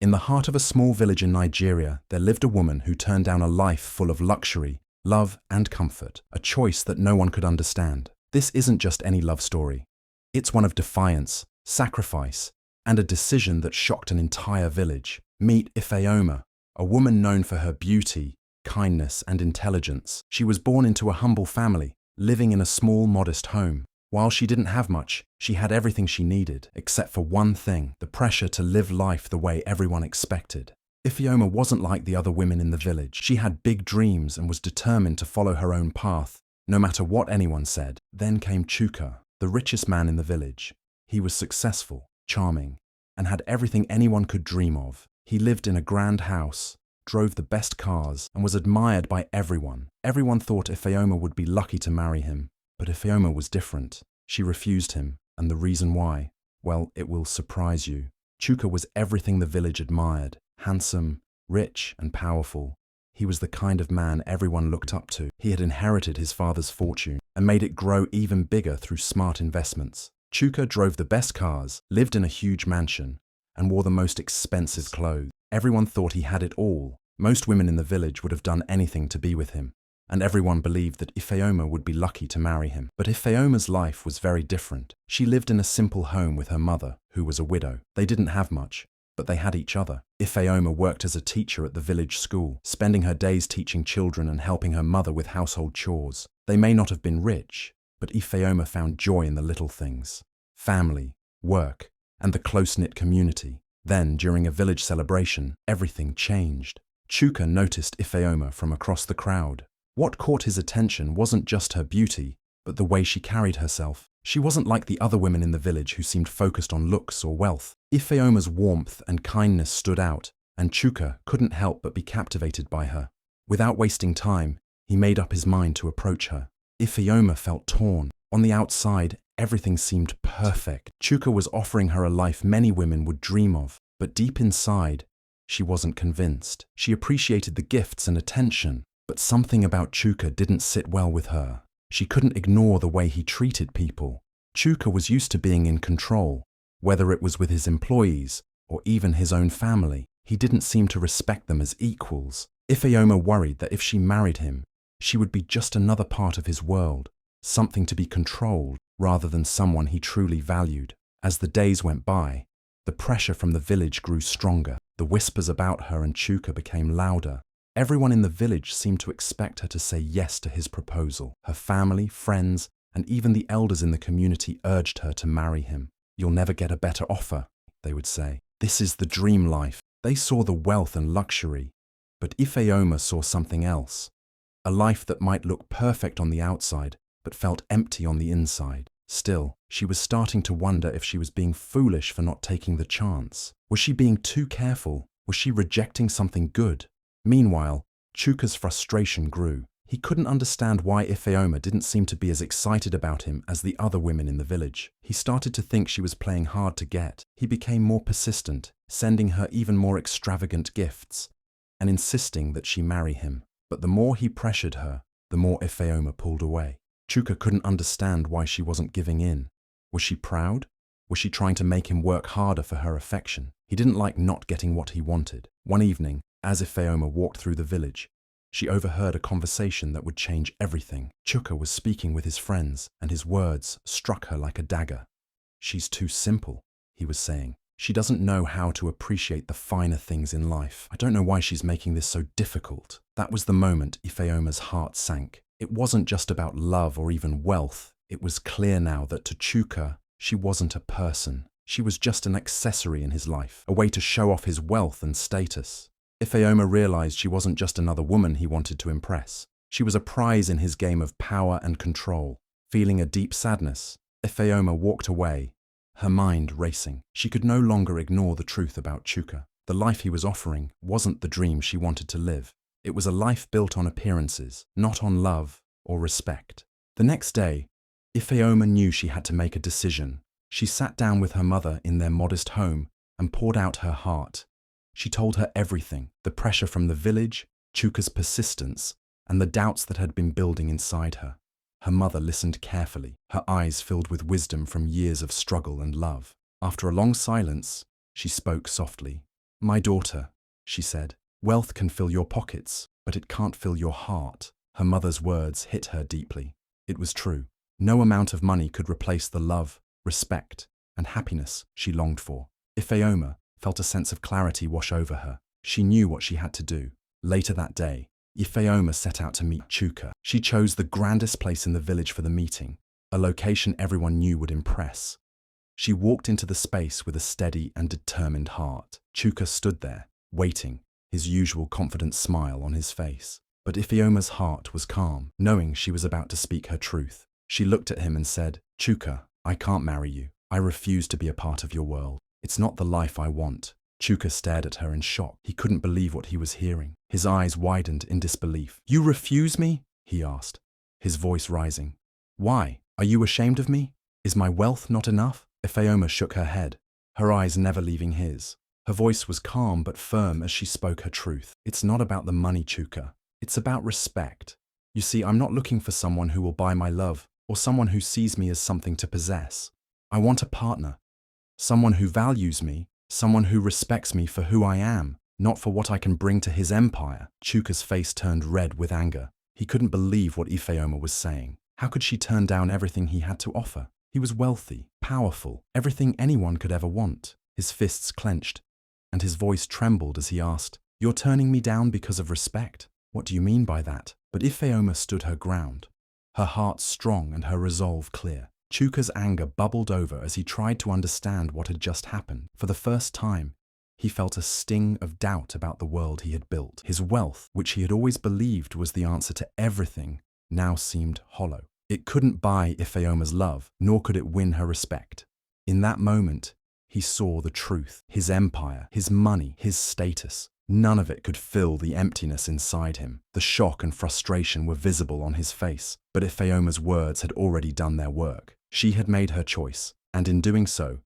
In the heart of a small village in Nigeria, there lived a woman who turned down a life full of luxury, love, and comfort, a choice that no one could understand. This isn't just any love story. It's one of defiance, sacrifice, and a decision that shocked an entire village. Meet Ifeoma, a woman known for her beauty, kindness, and intelligence. She was born into a humble family, living in a small, modest home. While she didn't have much, she had everything she needed, except for one thing: the pressure to live life the way everyone expected. Ifeoma wasn't like the other women in the village. She had big dreams and was determined to follow her own path, no matter what anyone said. Then came Chuka, the richest man in the village. He was successful, charming, and had everything anyone could dream of. He lived in a grand house, drove the best cars, and was admired by everyone. Everyone thought Ifeoma would be lucky to marry him. But Ifeoma was different. She refused him, and the reason why? Well, it will surprise you. Chuka was everything the village admired: handsome, rich, and powerful. He was the kind of man everyone looked up to. He had inherited his father's fortune and made it grow even bigger through smart investments. Chuka drove the best cars, lived in a huge mansion, and wore the most expensive clothes. Everyone thought he had it all. Most women in the village would have done anything to be with him, and everyone believed that Ifeoma would be lucky to marry him. But Ifeoma's life was very different. She lived in a simple home with her mother, who was a widow. They didn't have much, but they had each other. Ifeoma worked as a teacher at the village school, spending her days teaching children and helping her mother with household chores. They may not have been rich, but Ifeoma found joy in the little things: family, work, and the close-knit community. Then, during a village celebration, everything changed. Chuka noticed Ifeoma from across the crowd. What caught his attention wasn't just her beauty, but the way she carried herself. She wasn't like the other women in the village who seemed focused on looks or wealth. Ifeoma's warmth and kindness stood out, and Chuka couldn't help but be captivated by her. Without wasting time, he made up his mind to approach her. Ifeoma felt torn. On the outside, everything seemed perfect. Chuka was offering her a life many women would dream of, but deep inside, she wasn't convinced. She appreciated the gifts and attention, but something about Chuka didn't sit well with her. She couldn't ignore the way he treated people. Chuka was used to being in control, whether it was with his employees or even his own family. He didn't seem to respect them as equals. Ifeoma worried that if she married him, she would be just another part of his world, something to be controlled rather than someone he truly valued. As the days went by, the pressure from the village grew stronger. The whispers about her and Chuka became louder. Everyone in the village seemed to expect her to say yes to his proposal. Her family, friends, and even the elders in the community urged her to marry him. "You'll never get a better offer," they would say. "This is the dream life." They saw the wealth and luxury, but Ifeoma saw something else. A life that might look perfect on the outside, but felt empty on the inside. Still, she was starting to wonder if she was being foolish for not taking the chance. Was she being too careful? Was she rejecting something good? Meanwhile, Chuka's frustration grew. He couldn't understand why Ifeoma didn't seem to be as excited about him as the other women in the village. He started to think she was playing hard to get. He became more persistent, sending her even more extravagant gifts, and insisting that she marry him. But the more he pressured her, the more Ifeoma pulled away. Chuka couldn't understand why she wasn't giving in. Was she proud? Was she trying to make him work harder for her affection? He didn't like not getting what he wanted. One evening, as Ifeoma walked through the village, she overheard a conversation that would change everything. Chuka was speaking with his friends, and his words struck her like a dagger. "She's too simple," he was saying. "She doesn't know how to appreciate the finer things in life. I don't know why she's making this so difficult." That was the moment Ifeoma's heart sank. It wasn't just about love or even wealth. It was clear now that to Chuka, she wasn't a person. She was just an accessory in his life, a way to show off his wealth and status. Ifeoma realized she wasn't just another woman he wanted to impress. She was a prize in his game of power and control. Feeling a deep sadness, Ifeoma walked away, her mind racing. She could no longer ignore the truth about Chuka. The life he was offering wasn't the dream she wanted to live. It was a life built on appearances, not on love or respect. The next day, Ifeoma knew she had to make a decision. She sat down with her mother in their modest home and poured out her heart. She told her everything: the pressure from the village, Chuka's persistence, and the doubts that had been building inside her. Her mother listened carefully, her eyes filled with wisdom from years of struggle and love. After a long silence, she spoke softly. My daughter, she said, wealth can fill your pockets, but it can't fill your heart. Her mother's words hit her deeply. It was true. No amount of money could replace the love, respect, and happiness she longed for. Ifeoma felt a sense of clarity wash over her. She knew what she had to do. Later that day, Ifeoma set out to meet Chuka. She chose the grandest place in the village for the meeting, a location everyone knew would impress. She walked into the space with a steady and determined heart. Chuka stood there, waiting, his usual confident smile on his face. But Ifeoma's heart was calm, knowing she was about to speak her truth. She looked at him and said, Chuka, I can't marry you. I refuse to be a part of your world. It's not the life I want. Chuka stared at her in shock. He couldn't believe what he was hearing. His eyes widened in disbelief. You refuse me? He asked, his voice rising. Why? Are you ashamed of me? Is my wealth not enough? Ifeoma shook her head, her eyes never leaving his. Her voice was calm but firm as she spoke her truth. It's not about the money, Chuka. It's about respect. You see, I'm not looking for someone who will buy my love or someone who sees me as something to possess. I want a partner, someone who values me, someone who respects me for who I am, not for what I can bring to his empire. Chuka's face turned red with anger. He couldn't believe what Ifeoma was saying. How could she turn down everything he had to offer? He was wealthy, powerful, everything anyone could ever want. His fists clenched, and his voice trembled as he asked, You're turning me down because of respect? What do you mean by that? But Ifeoma stood her ground, her heart strong and her resolve clear. Chuka's anger bubbled over as he tried to understand what had just happened. For the first time, he felt a sting of doubt about the world he had built. His wealth, which he had always believed was the answer to everything, now seemed hollow. It couldn't buy Ifeoma's love, nor could it win her respect. In that moment, he saw the truth. His empire, his money, his status. None of it could fill the emptiness inside him. The shock and frustration were visible on his face, but Ifeoma's words had already done their work. She had made her choice, and in doing so,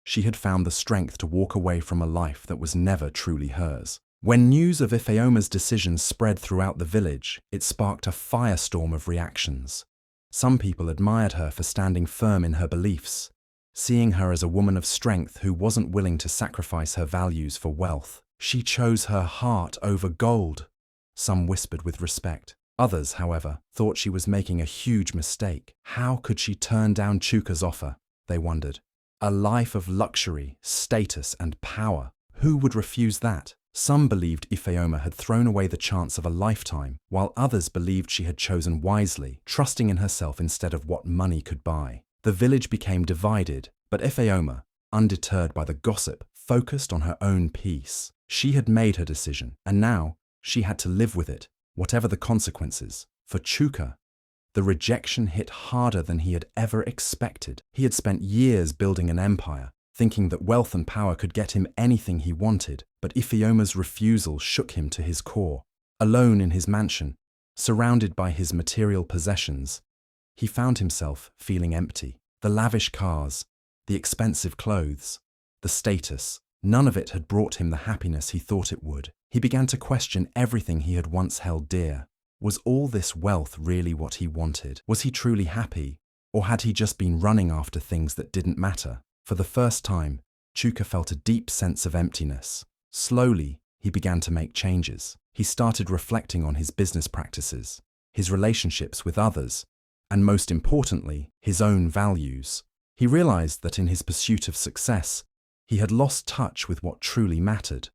she had found the strength to walk away from a life that was never truly hers. When news of Ifeoma's decision spread throughout the village, it sparked a firestorm of reactions. Some people admired her for standing firm in her beliefs, seeing her as a woman of strength who wasn't willing to sacrifice her values for wealth. She chose her heart over gold, some whispered with respect. Others, however, thought she was making a huge mistake. How could she turn down Chuka's offer? They wondered. A life of luxury, status, and power. Who would refuse that? Some believed Ifeoma had thrown away the chance of a lifetime, while others believed she had chosen wisely, trusting in herself instead of what money could buy. The village became divided, but Ifeoma, undeterred by the gossip, focused on her own peace. She had made her decision, and now she had to live with it, whatever the consequences. For Chuka, the rejection hit harder than he had ever expected. He had spent years building an empire, thinking that wealth and power could get him anything he wanted, but Ifeoma's refusal shook him to his core. Alone in his mansion, surrounded by his material possessions, he found himself feeling empty. The lavish cars, the expensive clothes, the status, none of it had brought him the happiness he thought it would. He began to question everything he had once held dear. Was all this wealth really what he wanted? Was he truly happy? Or had he just been running after things that didn't matter? For the first time, Chuka felt a deep sense of emptiness. Slowly, he began to make changes. He started reflecting on his business practices, his relationships with others, and most importantly, his own values. He realized that in his pursuit of success, he had lost touch with what truly mattered: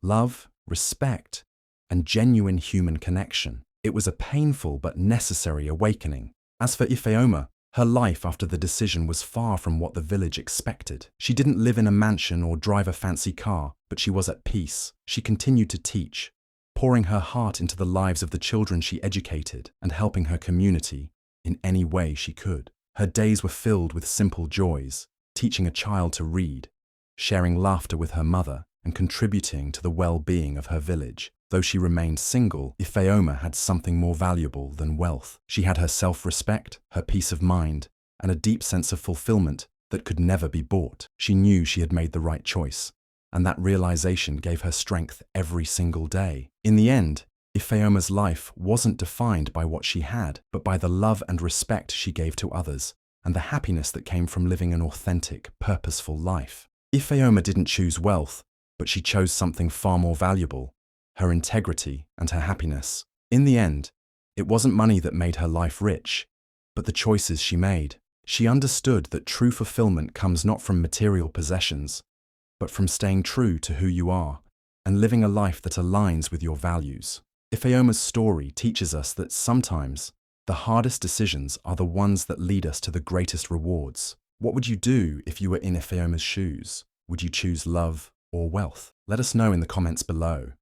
love, respect, and genuine human connection. It was a painful but necessary awakening. As for Ifeoma, her life after the decision was far from what the village expected. She didn't live in a mansion or drive a fancy car, but she was at peace. She continued to teach, pouring her heart into the lives of the children she educated and helping her community in any way she could. Her days were filled with simple joys, teaching a child to read, sharing laughter with her mother, and contributing to the well-being of her village. Though she remained single, Ifeoma had something more valuable than wealth. She had her self-respect, her peace of mind, and a deep sense of fulfillment that could never be bought. She knew she had made the right choice, and that realization gave her strength every single day. In the end, Ifeoma's life wasn't defined by what she had, but by the love and respect she gave to others, and the happiness that came from living an authentic, purposeful life. Ifeoma didn't choose wealth, but she chose something far more valuable: her integrity and her happiness. In the end, it wasn't money that made her life rich, but the choices she made. She understood that true fulfillment comes not from material possessions, but from staying true to who you are and living a life that aligns with your values. Ifeoma's story teaches us that sometimes the hardest decisions are the ones that lead us to the greatest rewards. What would you do if you were in Ifeoma's shoes? Would you choose love or wealth? Let us know in the comments below.